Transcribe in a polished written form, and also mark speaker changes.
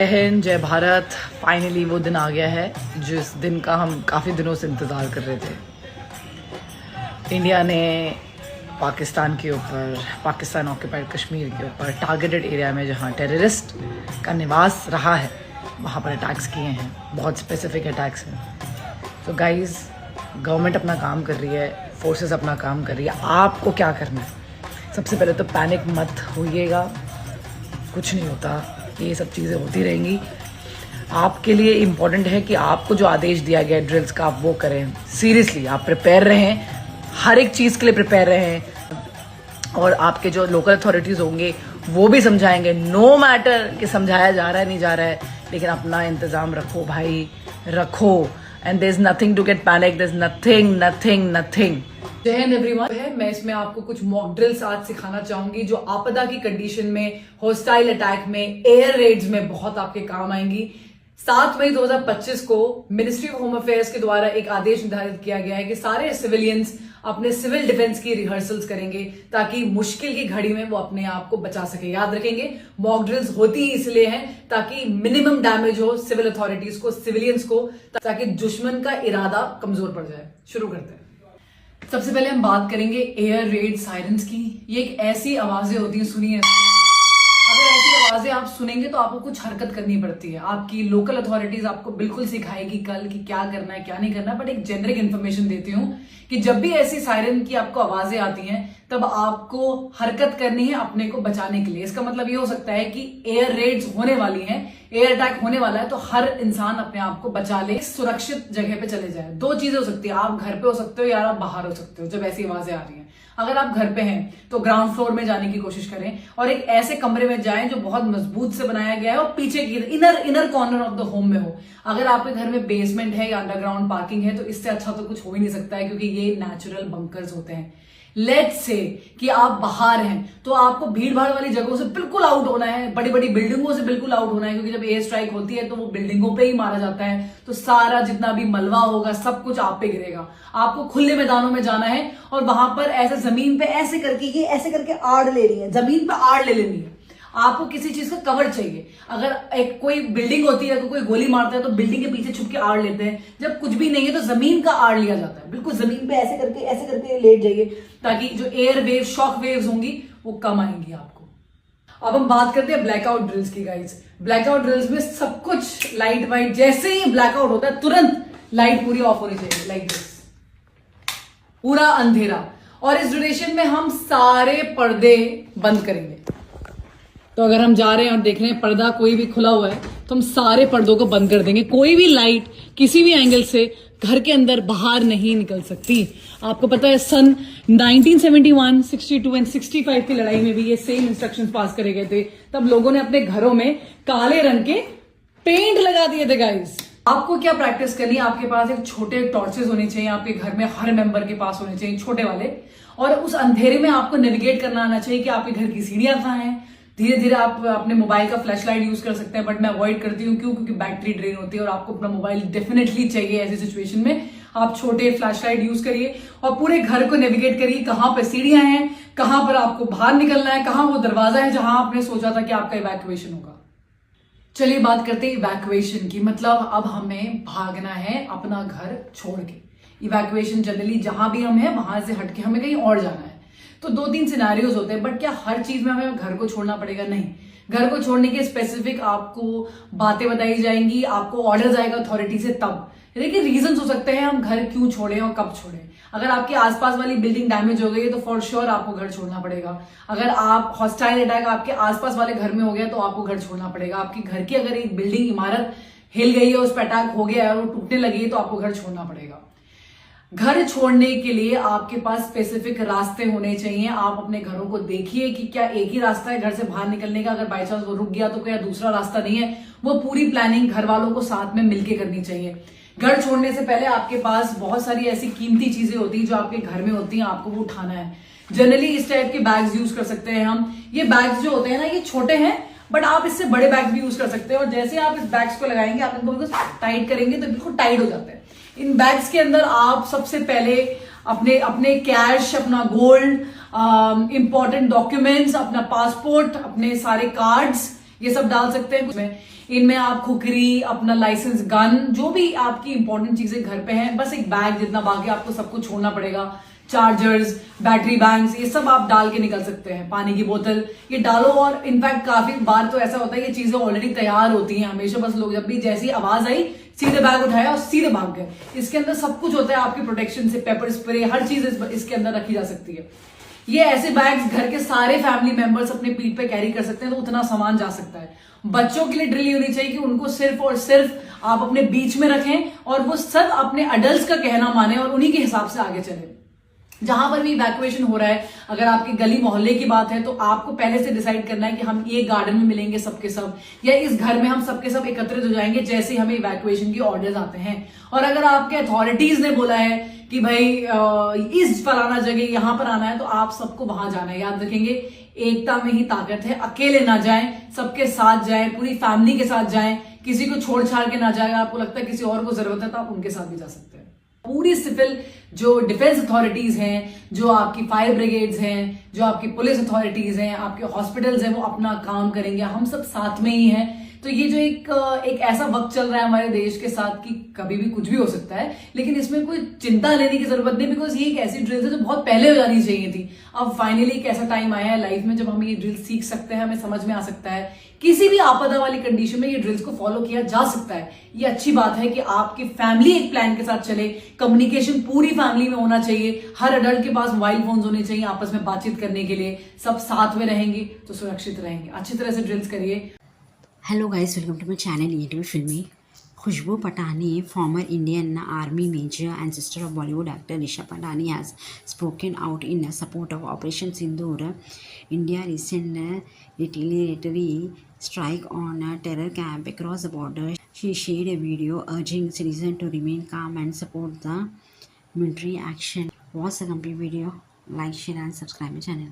Speaker 1: जय हिंद, जय भारत। फाइनली वो दिन आ गया है जिस दिन का हम काफ़ी दिनों से इंतज़ार कर रहे थे। इंडिया ने पाकिस्तान के ऊपर, पाकिस्तान ऑक्यूपाइड कश्मीर के ऊपर टारगेटेड एरिया में जहाँ टेररिस्ट का निवास रहा है वहाँ पर अटैक्स किए हैं। बहुत स्पेसिफिक अटैक्स हैं। तो गाइस, गवर्नमेंट अपना काम कर रही है, फोर्सेस अपना काम कर रही है। आपको क्या करना है? सबसे पहले तो पैनिक मत होइएगा, कुछ नहीं होता, ये सब चीज़ें होती रहेंगी। आपके लिए इम्पॉर्टेंट है कि आपको जो आदेश दिया गया ड्रिल्स का आप वो करें। सीरियसली आप प्रिपेयर रहें, हर एक चीज़ के लिए प्रिपेयर रहें। और आपके जो लोकल अथॉरिटीज़ होंगे वो भी समझाएंगे, नो मैटर कि समझाया जा रहा है नहीं जा रहा है, लेकिन अपना इंतज़ाम रखो भाई, रखो। And there is nothing to get panic, there is nothing. जय हिंद एवरीवन। मैं इसमें आपको कुछ मॉक ड्रिल्स आज सिखाना चाहूंगी जो आपदा की कंडीशन में, हॉस्टाइल अटैक में, एयर रेड्स में बहुत आपके काम आएंगी। 7 मई 2025 को मिनिस्ट्री ऑफ होम अफेयर्स के द्वारा एक आदेश निर्धारित किया गया है कि सारे सिविलियंस अपने सिविल डिफेंस की रिहर्सल्स करेंगे ताकि मुश्किल की घड़ी में वो अपने आप को बचा सके। याद रखेंगे, मॉक ड्रिल्स होती ही इसलिए हैं ताकि मिनिमम डैमेज हो सिविल अथॉरिटीज को, सिविलियंस को, ताकि दुश्मन का इरादा कमजोर पड़ जाए। शुरू करते हैं। सबसे पहले हम बात करेंगे एयर रेड सायरन्स की। ये एक ऐसी आवाजें होती हैं, सुनिए। अगर ऐसी आवाजें आप सुनेंगे तो आपको कुछ हरकत करनी पड़ती है। आपकी लोकल अथॉरिटीज आपको बिल्कुल सिखाएगी कल कि क्या करना है क्या नहीं करना। बट एक जेनरिक इन्फॉर्मेशन देती हूँ कि जब भी ऐसी सायरन की आपको आवाजें आती हैं तब आपको हरकत करनी है अपने को बचाने के लिए। इसका मतलब ये हो सकता है कि एयर रेड्स होने वाली हैं, एयर अटैक होने वाला है, तो हर इंसान अपने आप को बचा ले, सुरक्षित जगह पे चले जाए। 2 चीजें हो सकती है, आप घर पे हो सकते हो या आप बाहर हो सकते हो जब ऐसी आवाजें आ रही हैं। अगर आप घर पे हैं तो ग्राउंड फ्लोर में जाने की कोशिश करें और एक ऐसे कमरे में जाएं जो बहुत मजबूत से बनाया गया है और पीछे की inner corner of the home में हो। अगर आपके घर में बेसमेंट है या अंडरग्राउंड पार्किंग है तो इससे अच्छा तो कुछ हो ही नहीं सकता है, क्योंकि ये नेचुरल बंकर्स होते हैं। लेट्स से कि आप बाहर हैं तो आपको भीड़ भाड़ वाली जगहों से बिल्कुल आउट होना है, बड़ी बड़ी बिल्डिंगों से बिल्कुल आउट होना है, क्योंकि जब एयर स्ट्राइक होती है तो वो बिल्डिंगों पे ही मारा जाता है। तो सारा जितना भी मलबा होगा सब कुछ आप पे गिरेगा। आपको खुले मैदानों में जाना है और वहां पर ऐसे जमीन पे ऐसे करके आड़ ले रही है, जमीन पे आड़ ले लेनी है। आपको किसी चीज का कवर चाहिए। अगर एक कोई बिल्डिंग होती है तो कोई गोली मारता है तो बिल्डिंग के पीछे छुप के आड़ लेते हैं। जब कुछ भी नहीं है तो जमीन का आड़ लिया जाता है। बिल्कुल जमीन पे ऐसे करके लेट जाइए ताकि जो एयर वेव, शॉक वेव्स होंगी वो कम आएंगी आपको। अब हम बात करते हैं ब्लैकआउट ड्रिल्स की। गाइस, ब्लैकआउट ड्रिल्स में सब कुछ लाइट वाइट, जैसे ही ब्लैकआउट होता है तुरंत लाइट पूरी ऑफ होनी चाहिए, लाइक दिस, पूरा अंधेरा। और इस ड्यूरेशन में हम सारे पर्दे बंद करेंगे। तो अगर हम जा रहे हैं और देख रहे हैं पर्दा कोई भी खुला हुआ है तो हम सारे पर्दों को बंद कर देंगे। कोई भी लाइट किसी भी एंगल से घर के अंदर बाहर नहीं निकल सकती। आपको पता है सन 1971, 62 एंड 65 की लड़ाई में भी ये सेम इंस्ट्रक्शंस पास करे गए थे। तब लोगों ने अपने घरों में काले रंग के पेंट लगा दिए थे। गाइस, आपको क्या प्रैक्टिस करनी है? आपके पास एक छोटे टॉर्चेस होने चाहिए, आपके घर में हर मेंबर के पास होने चाहिए छोटे वाले। और उस अंधेरे में आपको नेविगेट करना आना चाहिए कि आपके घर की सीढ़ियां कहाँ हैं। धीरे धीरे आप अपने मोबाइल का फ्लैश लाइट यूज कर सकते हैं, बट मैं अवॉइड करती हूँ। क्यों? क्योंकि बैटरी ड्रेन होती है और आपको अपना मोबाइल डेफिनेटली चाहिए ऐसी सिचुएशन में। आप छोटे फ्लैश लाइट यूज करिए और पूरे घर को नेविगेट करिए, कहाँ पे सीढ़ियां हैं, कहाँ पर आपको बाहर निकलना है, कहाँ वो दरवाजा है जहां आपने सोचा था कि आपका इवैक्यूएशन होगा। चलिए बात करते हैं इवैक्यूएशन की। मतलब अब हमें भागना है अपना घर छोड़ के। इवैक्यूएशन जनरली जहां भी हम हैं वहां से हटके हमें कहीं और जाना है। तो 2-3 सिनेरियोज होते हैं, बट क्या हर चीज में हमें घर को छोड़ना पड़ेगा? नहीं। घर को छोड़ने के स्पेसिफिक आपको बातें बताई जाएंगी, आपको ऑर्डर जाएगा अथॉरिटी से तब। देखिए, रीजंस हो सकते हैं हम घर क्यों छोड़ें और कब छोड़ें। अगर आपके आसपास वाली बिल्डिंग डैमेज हो गई है तो फॉर श्योर आपको घर छोड़ना पड़ेगा। अगर आप हॉस्टाइल अटैक आपके आसपास वाले घर में हो गया तो आपको घर छोड़ना पड़ेगा। आपकी घर की अगर एक बिल्डिंग, इमारत हिल गई है, उस पर अटैक हो गया है और वो टूटने लगी है तो आपको घर छोड़ना पड़ेगा। घर छोड़ने के लिए आपके पास स्पेसिफिक रास्ते होने चाहिए। आप अपने घरों को देखिए कि क्या एक ही रास्ता है घर से बाहर निकलने का। अगर बाई चांस वो रुक गया तो क्या दूसरा रास्ता नहीं है। वो पूरी प्लानिंग घर वालों को साथ में मिलकर करनी चाहिए। घर छोड़ने से पहले आपके पास बहुत सारी ऐसी कीमती चीजें होती हैं जो आपके घर में होती हैं, आपको वो उठाना है। जनरली इस टाइप के बैग्स यूज कर सकते हैं हम। ये बैग्स जो होते हैं ना, ये छोटे हैं बट आप इससे बड़े बैग भी यूज कर सकते हैं। और जैसे आप इस बैग्स को लगाएंगे, आप इनको बिल्कुल टाइट करेंगे तो बिल्कुल टाइट हो जाते हैं। इन बैग्स के अंदर आप सबसे पहले अपने कैश, अपना गोल्ड, इंपॉर्टेंट डॉक्यूमेंट्स, अपना पासपोर्ट, अपने सारे कार्ड्स, ये सब डाल सकते हैं।
Speaker 2: इनमें आप खुकरी, अपना लाइसेंस, गन, जो भी आपकी इंपॉर्टेंट चीजें घर पे हैं, बस एक बैग जितना, बाकी आपको सब कुछ छोड़ना पड़ेगा। चार्जर्स, बैटरी बैंक्स, ये सब आप डाल के निकल सकते हैं। पानी की बोतल ये डालो, और इनफैक्ट काफी बार तो ऐसा होता है ये चीजें ऑलरेडी तैयार होती हैं हमेशा, बस लोग जब भी जैसी आवाज आई सीधे बैग उठाया और सीधे भाग गए। इसके अंदर सब कुछ होता है आपकी प्रोटेक्शन से, पेपर स्प्रे, हर चीज इसके अंदर रखी जा सकती है। ये ऐसे बैग्स घर के सारे फैमिली मेंबर्स अपने पीठ पे कैरी कर सकते हैं, तो उतना सामान जा सकता है। बच्चों के लिए ड्रिल होनी चाहिए कि उनको सिर्फ और सिर्फ आप अपने बीच में रखें और वो सब अपने अडल्ट्स का कहना माने और उन्हीं के हिसाब से आगे चले। जहां पर भी इवैक्यूएशन हो रहा है, अगर आपकी गली मोहल्ले की बात है, तो आपको पहले से डिसाइड करना है कि हम ये गार्डन में मिलेंगे सबके सब, या इस घर में हम सबके सब एकत्रित हो जाएंगे जैसे हमें इवैक्यूएशन के ऑर्डर्स आते हैं। और अगर आपके अथॉरिटीज ने बोला है कि भाई इस फलाना जगह यहां पर आना है, तो आप सबको वहां जाना है। याद रखेंगे, एकता में ही ताकत है। अकेले ना जाएं, सबके साथ जाएं, पूरी फैमिली के साथ जाएं, किसी को छोड़ छाड़ के ना जाएं। आपको लगता है किसी और को जरूरत है तो आप उनके साथ भी जा सकते हैं। पूरी सिविल जो डिफेंस अथॉरिटीज हैं, जो आपकी फायर ब्रिगेड्स हैं, जो आपकी पुलिस अथॉरिटीज हैं, आपके हॉस्पिटल्स हैं, वो अपना काम करेंगे। हम सब साथ में ही हैं। तो ये जो एक ऐसा वक्त चल रहा है हमारे देश के साथ कि कभी भी कुछ भी हो सकता है, लेकिन इसमें कोई चिंता लेने की जरूरत नहीं, बिकॉज ये एक ऐसी ड्रिल है जो बहुत पहले हो जानी चाहिए थी। अब फाइनली एक ऐसा टाइम आया है लाइफ में जब हम ये ड्रिल सीख सकते हैं, हमें समझ में आ सकता है। किसी भी आपदा वाली कंडीशन में ये ड्रिल्स को फॉलो किया जा सकता है। ये अच्छी बात है कि आपकी फैमिली एक प्लान के साथ चले, कम्युनिकेशन पूरी फैमिली में होना चाहिए, हर अडल्ट के पास मोबाइल फोन होने चाहिए आपस में बातचीत करने के लिए। सब साथ में रहेंगे तो सुरक्षित रहेंगे। अच्छी तरह से ड्रिल्स करिए।
Speaker 3: Hello guys, welcome to my channel YouTube filmy. Khushboo Patani, former Indian Army major and sister of Bollywood actor Rishabh Patani, has spoken out in support of Operation Sindoor, India's recent retaliatory strike on a terror camp across the border. She shared a video urging citizens to remain calm and support the military action. Watch the complete video. Like, share and subscribe my channel.